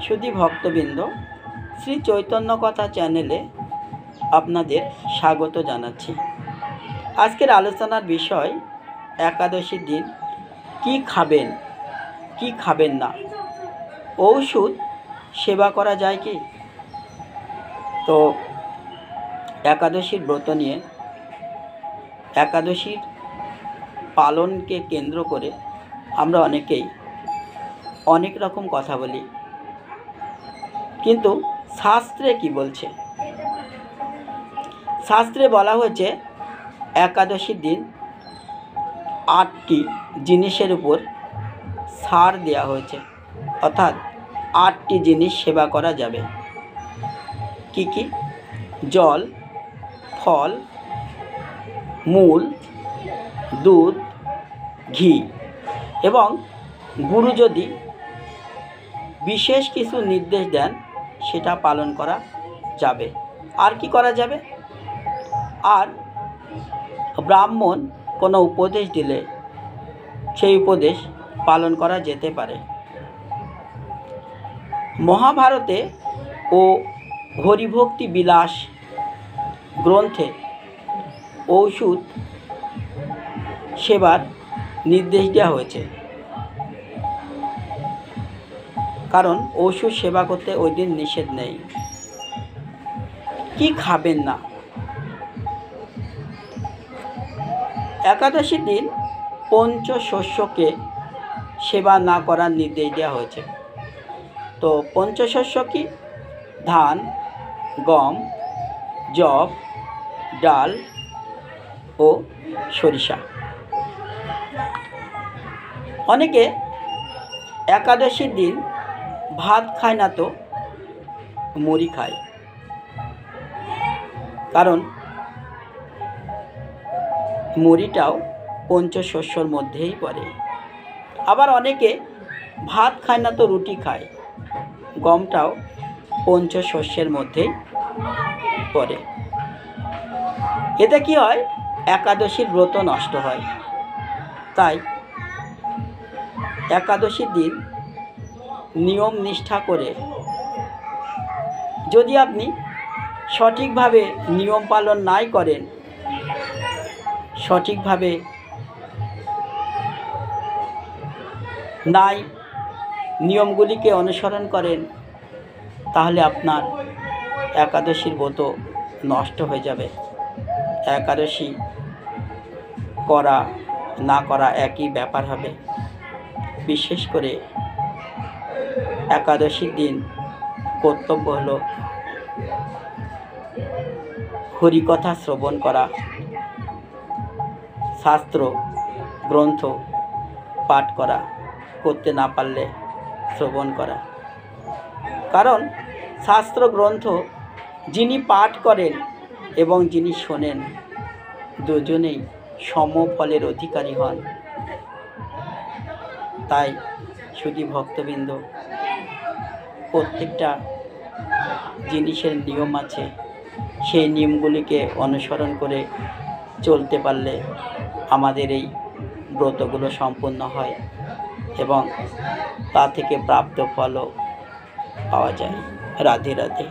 সুধী ভক্তবৃন্দ, শ্রী চৈতন্য কথা চ্যানেলে আপনাদের স্বাগত জানাচ্ছি। আজকের আলোচনার বিষয় একাদশীর দিন কি খাবেন কি খাবেন না, ঔষধ সেবা করা যায় কি। তো একাদশীর ব্রত নিয়ে একাদশীর পালনকে কেন্দ্র করে আমরা অনেকেই অনেক রকম কথা বলি, কিন্তু শাস্ত্রে কি বলছে? শাস্ত্রে বলা হয়েছে একাদশীর দিন 8টি জিনিসের উপর ছাড় দেওয়া হয়েছে, অর্থাৎ 8টি জিনিস সেবা করা যাবে। কি কি? জল, ফল, মূল, দুধ, ঘি এবং গুরু যদি বিশেষ কিছু নির্দেশ দেন সেটা পালন করা যাবে। আর কি করা যাবে? আর ব্রাহ্মণ কোনো উপদেশ দিলে সেই উপদেশ পালন করা যেতে পারে। মহাভারতে ও হরিভক্তি বিলাস গ্রন্থে ঔষধ সেবার নির্দেশ দেওয়া হয়েছে, কারণ ঔষধ সেবা করতে ওই দিন নিষেধ নেই। কি খাবেন না? একাদশীর দিন পঞ্চশস্যকে সেবা না করার নির্দেশ দেওয়া হয়েছে। তো পঞ্চশস্য কি? ধান, গম, যব, ডাল ও সরিষা। অনেকে একাদশীর দিন ভাত খায় না, তো মুড়ি খায়, কারণ মুড়িটাও পঞ্চশস্যর মধ্যেই পড়ে। আবার অনেকে ভাত খায় না, তো রুটি খায়, গমটাও পঞ্চশস্যের মধ্যেই পড়ে। এতে কি হয়? একাদশীর ব্রত নষ্ট হয়। তাই একাদশীর দিন নিয়ম নিষ্ঠা করে যদি আপনি সঠিকভাবে নিয়ম পালন নাই করেন, সঠিকভাবে নাই নিয়মগুলিকে অনুসরণ করেন, তাহলে আপনার একাদশীর ব্রত নষ্ট হয়ে যাবে। একাদশী করা না করা একই ব্যাপার হবে। বিশেষ করে একাদশীর দিন কর্তব্য হলো হরিকথা শ্রবণ করা, শাস্ত্র গ্রন্থ পাঠ করা, করতে না পারলে শ্রবণ করা। কারণ শাস্ত্র গ্রন্থ যিনি পাঠ করেন এবং যিনি শোনেন, দুজনেই সমফলের অধিকারী হন। তাই সুধী ভক্তবৃন্দ, প্রত্যেকটা জিনিসের নিয়ম আছে, সেই নিয়মগুলিকে অনুসরণ করে চলতে পারলে আমাদের এই ব্রতগুলো সম্পূর্ণ হয় এবং তা থেকে প্রাপ্ত ফলও পাওয়া যায়। রাধে রাধে।